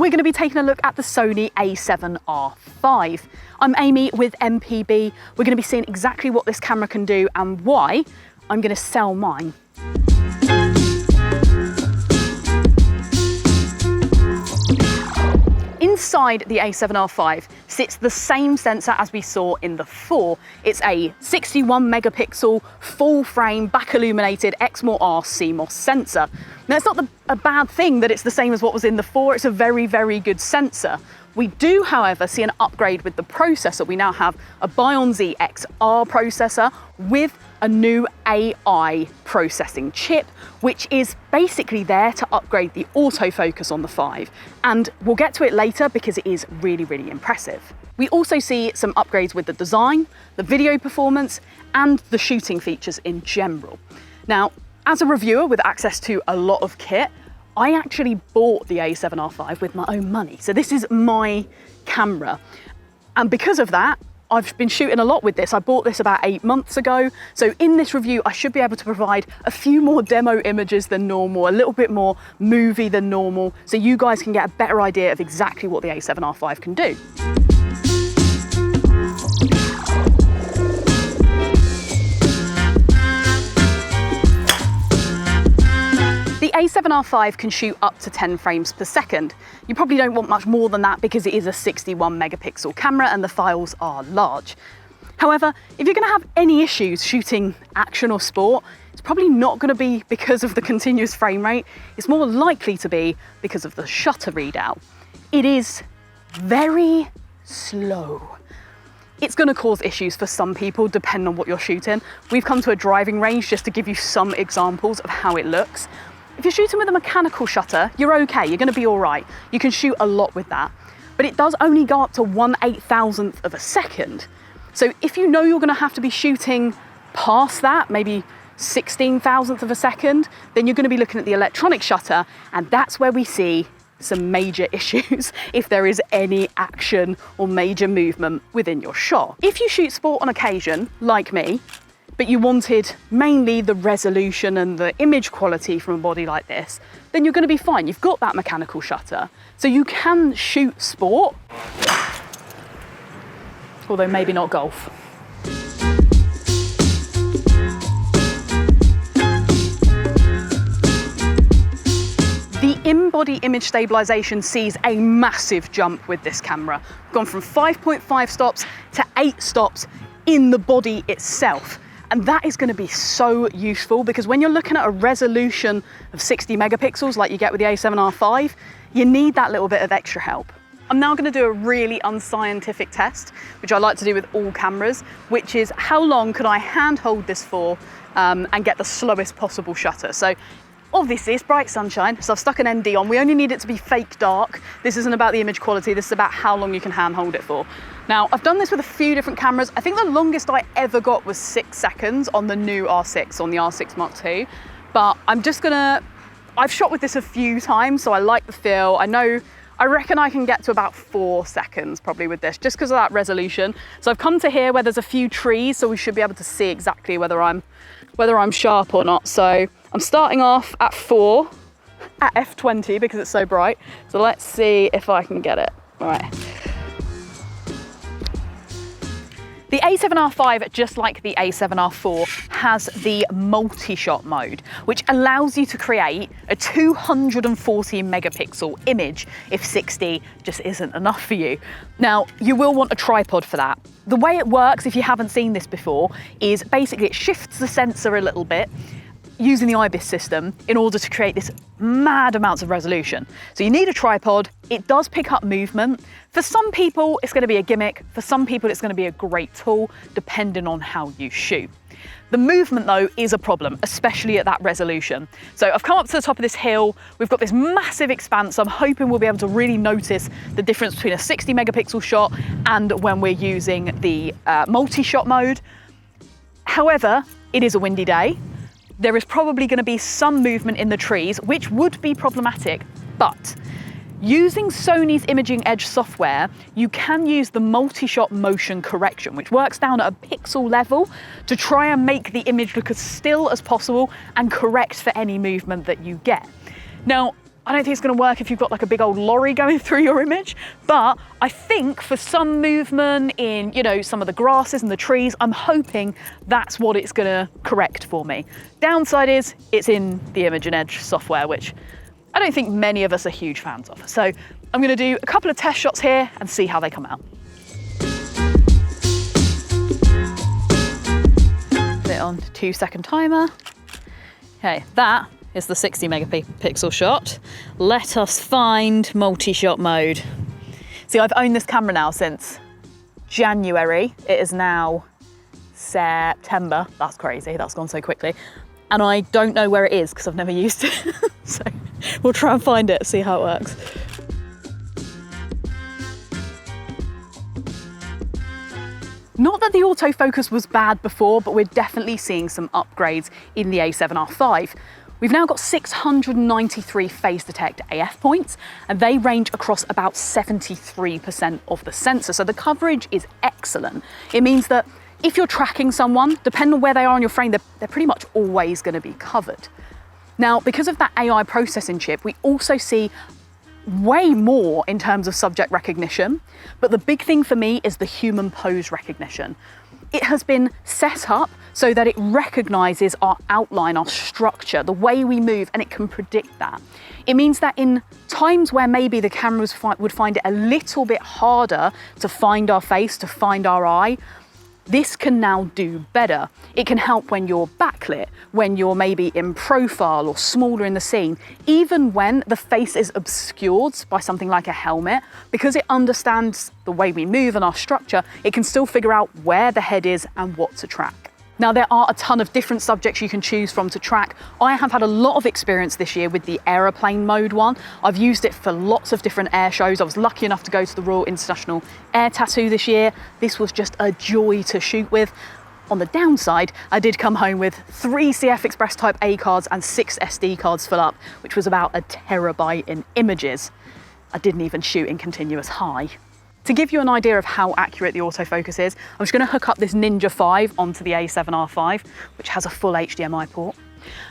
we're going to be taking a look at the Sony A7R V. I'm Amy with MPB. We're going to be seeing exactly what this camera can do and why I'm going to sell mine. Inside the A7R V sits the same sensor as we saw in the 4. It's a 61 megapixel full frame back illuminated XMOR CMOS sensor. Now it's not a bad thing that it's the same as what was in the 4. It's a very, very good sensor. We do, however, see an upgrade with the processor. We now have a Bion Z XR processor with a new AI processing chip, which is basically there to upgrade the autofocus on the 5. And we'll get to it later because it is really, really impressive. We also see some upgrades with the design, the video performance, and the shooting features in general. Now, as a reviewer with access to a lot of kit, I actually bought the A7R V with my own money. So this is my camera. And because of that, I've been shooting a lot with this. I bought this about 8 months ago. So in this review, I should be able to provide a few more demo images than normal, a little bit more movie than normal, so you guys can get a better idea of exactly what the A7R V can do. The A7R V can shoot up to 10 frames per second. You probably don't want much more than that because it is a 61 megapixel camera and the files are large. However, if you're going to have any issues shooting action or sport, it's probably not going to be because of the continuous frame rate. It's more likely to be because of the shutter readout. It is very slow. It's going to cause issues for some people depending on what you're shooting. We've come to a driving range just to give you some examples of how it looks. If you're shooting with a mechanical shutter, you're okay, you're going to be all right. You can shoot a lot with that, but it does only go up to 1/8,000th of a second. So if you know you're going to have to be shooting past that, maybe 16,000th of a second, then you're going to be looking at the electronic shutter, and that's where we see some major issues if there is any action or major movement within your shot. If you shoot sport on occasion, like me, but you wanted mainly the resolution and the image quality from a body like this, then you're going to be fine. You've got that mechanical shutter, so you can shoot sport, although maybe not golf. The in-body image stabilization sees a massive jump with this camera. We've gone from 5.5 stops to 8 stops in the body itself. And that is going to be so useful because when you're looking at a resolution of 60 megapixels like you get with the A7R V, you need that little bit of extra help. I'm now going to do a really unscientific test, which I like to do with all cameras, which is how long can I handhold this for and get the slowest possible shutter. So obviously it's bright sunshine, so I've stuck an ND on. We only need it to be fake dark. This isn't about the image quality, this is about how long you can handhold it for. Now, I've done this with a few different cameras. I think the longest I ever got was 6 seconds on the new R6, on the R6 Mark II. But I've shot with this a few times, so I like the feel. I reckon I can get to about 4 seconds probably with this, just because of that resolution. So I've come to here where there's a few trees, so we should be able to see exactly whether I'm sharp or not. So I'm starting off at 4 at f20 because it's so bright. So let's see if I can get it. All right. The A7R V, just like the A7R IV, has the multi-shot mode, which allows you to create a 240 megapixel image if 60 just isn't enough for you. Now, you will want a tripod for that. The way it works, if you haven't seen this before, is basically it shifts the sensor a little bit using the IBIS system in order to create this mad amounts of resolution. So you need a tripod. It does pick up movement. For some people, it's going to be a gimmick. For some people, it's going to be a great tool, depending on how you shoot. The movement, though, is a problem, especially at that resolution. So I've come up to the top of this hill. We've got this massive expanse. I'm hoping we'll be able to really notice the difference between a 60 megapixel shot and when we're using the multi-shot mode. However, it is a windy day. There is probably going to be some movement in the trees, which would be problematic, but using Sony's Imaging Edge software, you can use the multi-shot motion correction, which works down at a pixel level to try and make the image look as still as possible and correct for any movement that you get. Now, I don't think it's going to work if you've got like a big old lorry going through your image, but I think for some movement in, you know, some of the grasses and the trees, I'm hoping that's what it's going to correct for me. Downside is it's in the Image & Edge software, which I don't think many of us are huge fans of. So I'm going to do a couple of test shots here and see how they come out. Put it on 2-second timer. Okay, that is the 60 megapixel shot. Let us find multi-shot mode. See, I've owned this camera now since January. It is now September. That's crazy, that's gone so quickly. And I don't know where it is because I've never used it. So we'll try and find it, see how it works. Not that the autofocus was bad before, but we're definitely seeing some upgrades in the A7R V. We've now got 693 phase detect AF points, and they range across about 73% of the sensor. So the coverage is excellent. It means that if you're tracking someone, depending on where they are on your frame, they're pretty much always going to be covered. Now, because of that AI processing chip, we also see way more in terms of subject recognition, but the big thing for me is the human pose recognition. It has been set up so that it recognises our outline, our structure, the way we move, and it can predict that. It means that in times where maybe the cameras would find it a little bit harder to find our face, to find our eye, this can now do better. It can help when you're backlit, when you're maybe in profile or smaller in the scene, even when the face is obscured by something like a helmet. Because it understands the way we move and our structure, it can still figure out where the head is and what to track. Now, there are a ton of different subjects you can choose from to track. I have had a lot of experience this year with the aeroplane mode one. I've used it for lots of different air shows. I was lucky enough to go to the Royal International Air Tattoo this year. This was just a joy to shoot with. On the downside, I did come home with 3 CF Express Type A cards and 6 SD cards full up, which was about 1 terabyte in images. I didn't even shoot in continuous high. To give you an idea of how accurate the autofocus is, I'm just going to hook up this Ninja 5 onto the A7R V, which has a full HDMI port.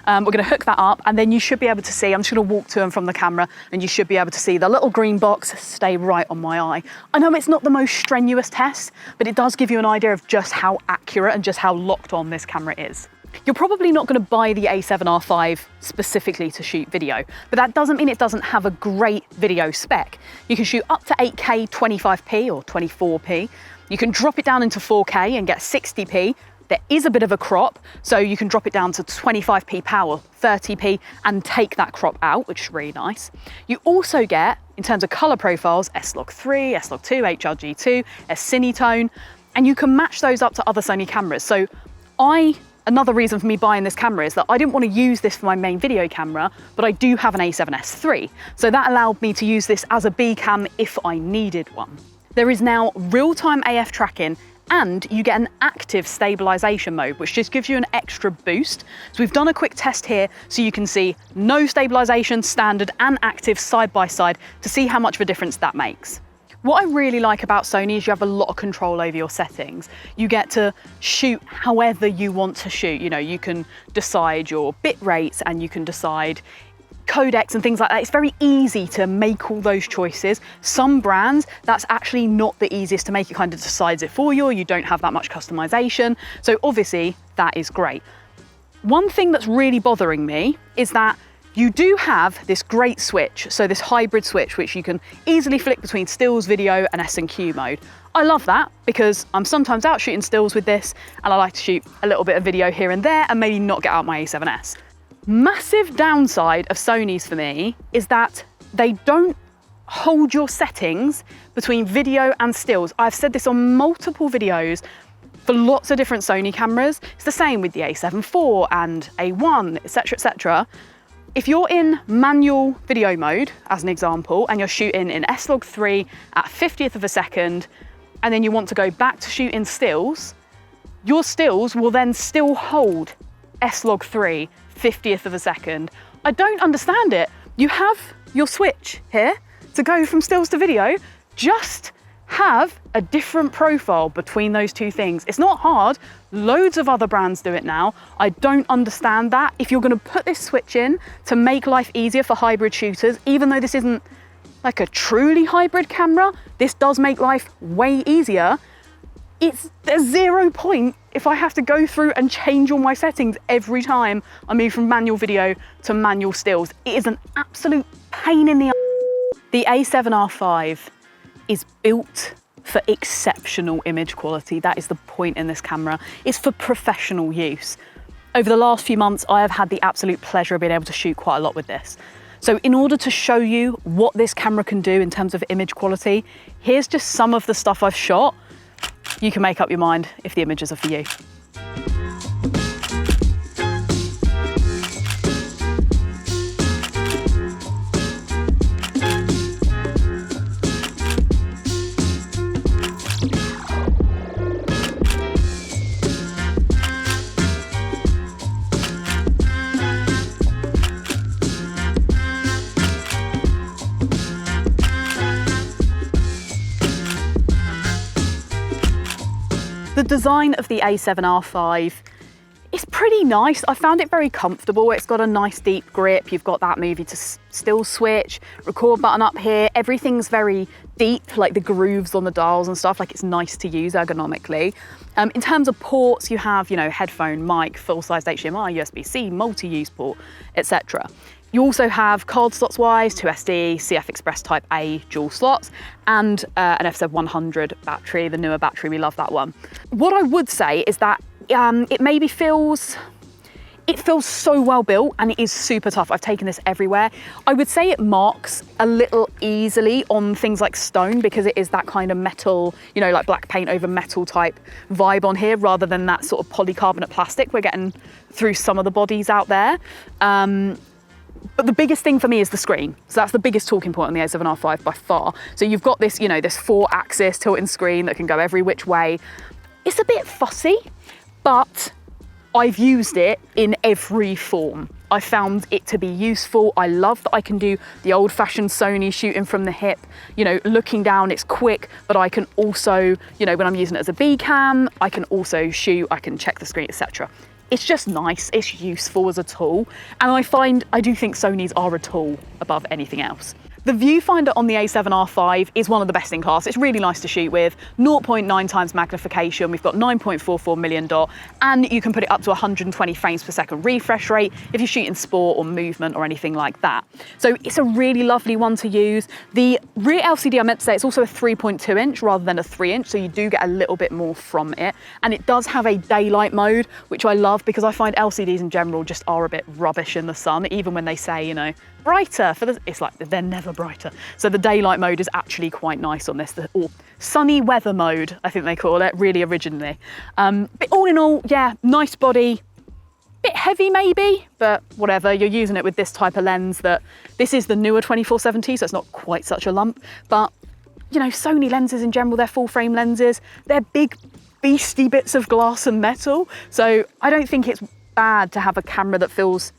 We're going to hook that up, and then you should be able to see, I'm just going to walk to and from the camera, and you should be able to see the little green box stay right on my eye. I know it's not the most strenuous test, but it does give you an idea of just how accurate and just how locked on this camera is. You're probably not going to buy the A7R V specifically to shoot video, but that doesn't mean it doesn't have a great video spec. You can shoot up to 8K 25p or 24p. You can drop it down into 4K and get 60p. There is a bit of a crop, so you can drop it down to 25p power, 30p, and take that crop out, which is really nice. You also get, in terms of color profiles, S-Log3, S-Log2, HRG2, S-Cinetone, and you can match those up to other Sony cameras. So another reason for me buying this camera is that I didn't want to use this for my main video camera, but I do have an A7S III. So that allowed me to use this as a B cam if I needed one. There is now real-time AF tracking, and you get an active stabilization mode, which just gives you an extra boost. So we've done a quick test here so you can see no stabilization, standard and active side by side to see how much of a difference that makes. What I really like about Sony is you have a lot of control over your settings. You get to shoot however you want to shoot. You know, you can decide your bit rates and you can decide codecs and things like that. It's very easy to make all those choices. Some brands, that's actually not the easiest to make. It kind of decides it for you. You don't have that much customization. So obviously that is great. One thing that's really bothering me is that you do have this great switch, so this hybrid switch, which you can easily flick between stills, video, and S&Q mode. I love that because I'm sometimes out shooting stills with this, and I like to shoot a little bit of video here and there and maybe not get out my A7S. Massive downside of Sony's for me is that they don't hold your settings between video and stills. I've said this on multiple videos for lots of different Sony cameras. It's the same with the A7 IV and A1, etc., etc. If you're in manual video mode, as an example, and you're shooting in S-Log3 at 50th of a second, and then you want to go back to shooting stills, your stills will then still hold S-Log3 50th of a second. I don't understand it. You have your switch here to go from stills to video. Just have a different profile between those two things. It's not hard. Loads of other brands do it now. I don't understand that. If you're going to put this switch in to make life easier for hybrid shooters, even though this isn't like a truly hybrid camera, this does make life way easier. There's 0 point if I have to go through and change all my settings every time I move from manual video to manual stills. It is an absolute pain in the ass. The A7R V is built for exceptional image quality. That is the point in this camera. It's for professional use. Over the last few months, I have had the absolute pleasure of being able to shoot quite a lot with this. So in order to show you what this camera can do in terms of image quality, here's just some of the stuff I've shot. You can make up your mind if the images are for you. The design of the A7R V is pretty nice. I found it very comfortable. It's got a nice deep grip. You've got that movie to still switch, record button up here. Everything's very deep, like the grooves on the dials and stuff. Like, it's nice to use ergonomically. In terms of ports, you have, headphone, mic, full-sized HDMI, USB-C, multi-use port, etc. You also have card slots wise, 2 SD, CF Express Type A dual slots, and an FZ100 battery, the newer battery, we love that one. What I would say is that it feels so well built, and it is super tough. I've taken this everywhere. I would say it marks a little easily on things like stone, because it is that kind of metal, like black paint over metal type vibe on here, rather than that sort of polycarbonate plastic we're getting through some of the bodies out there. But the biggest thing for me is the screen. So that's the biggest talking point on the A7R V by far. So you've got this, this 4-axis tilting screen that can go every which way. It's a bit fussy, but I've used it in every form. I found it to be useful. I love that I can do the old-fashioned Sony shooting from the hip. Looking down, it's quick, but I can also, when I'm using it as a B cam, I can also shoot, I can check the screen, etc. It's just nice, it's useful as a tool, and I do think Sonys are a tool above anything else. The viewfinder on the A7R V is one of the best in class. It's really nice to shoot with. 0.9 times magnification, we've got 9.44 million dot, and you can put it up to 120 frames per second refresh rate if you're shooting sport or movement or anything like that. So it's a really lovely one to use. The rear LCD, I meant to say, it's also a 3.2 inch rather than a 3 inch, so you do get a little bit more from it. And it does have a daylight mode, which I love, because I find LCDs in general just are a bit rubbish in the sun, even when they say, brighter for it's like they're never brighter. So the daylight mode is actually quite nice on this, or sunny weather mode, I think they call it, really originally. But all in all, yeah, nice body, bit heavy maybe, but whatever, you're using it with this type of lens. This is the newer 24-70, so it's not quite such a lump, but Sony lenses in general, they're full frame lenses, they're big beastie bits of glass and metal, so I don't think it's bad to have a camera that feels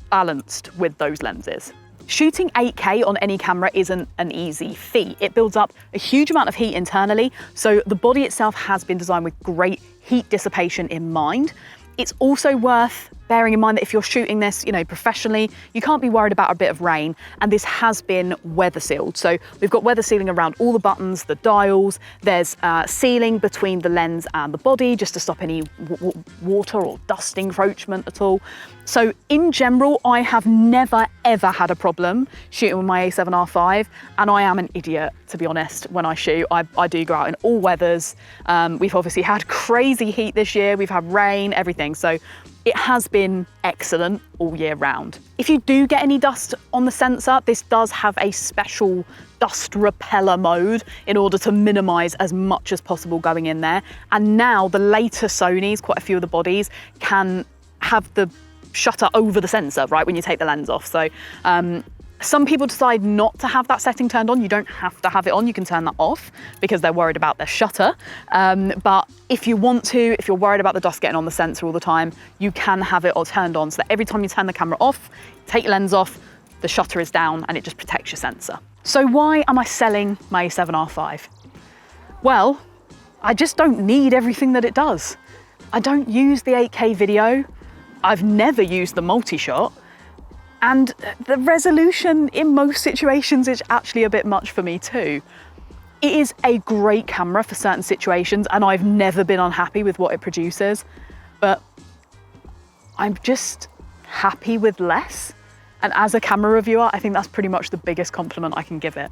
balanced with those lenses. Shooting 8K on any camera isn't an easy feat. It builds up a huge amount of heat internally, so the body itself has been designed with great heat dissipation in mind. It's also worth bearing in mind that if you're shooting this, professionally, you can't be worried about a bit of rain, and this has been weather sealed. So we've got weather sealing around all the buttons, the dials, there's sealing between the lens and the body just to stop any water or dust encroachment at all. So in general, I have never ever had a problem shooting with my A7R V, and I am an idiot, to be honest, when I shoot. I do go out in all weathers. We've obviously had crazy heat this year, we've had rain, everything. So it has been excellent all year round. If you do get any dust on the sensor, this does have a special dust repeller mode in order to minimize as much as possible going in there. And now the later Sonys, quite a few of the bodies, can have the shutter over the sensor, right, when you take the lens off. So some people decide not to have that setting turned on. You don't have to have it on, you can turn that off because they're worried about their shutter. But if you want to, if you're worried about the dust getting on the sensor all the time, you can have it all turned on so that every time you turn the camera off, take your lens off, the shutter is down and it just protects your sensor. So why am I selling my A7R V? Well, I just don't need everything that it does. I don't use the 8K video. I've never used the multi-shot. And the resolution in most situations is actually a bit much for me too. It is a great camera for certain situations and I've never been unhappy with what it produces, but I'm just happy with less. And as a camera reviewer, I think that's pretty much the biggest compliment I can give it.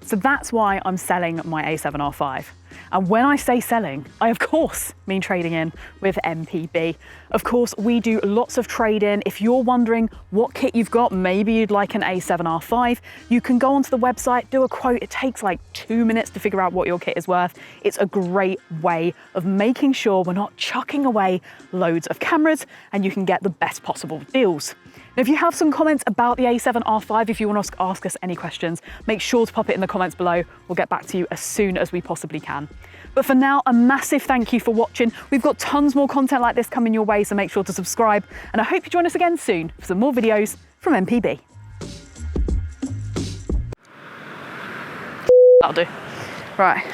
So that's why I'm selling my A7R V. And when I say selling, I of course mean trading in with MPB. Of course, we do lots of trade-in. If you're wondering what kit you've got, maybe you'd like an A7R V, you can go onto the website, do a quote. It takes like 2 minutes to figure out what your kit is worth. It's a great way of making sure we're not chucking away loads of cameras and you can get the best possible deals. Now, if you have some comments about the A7R V, if you want to ask us any questions, make sure to pop it in the comments below. We'll get back to you as soon as we possibly can. But for now, a massive thank you for watching. We've got tons more content like this coming your way, so make sure to subscribe. And I hope you join us again soon for some more videos from MPB. That'll do. Right.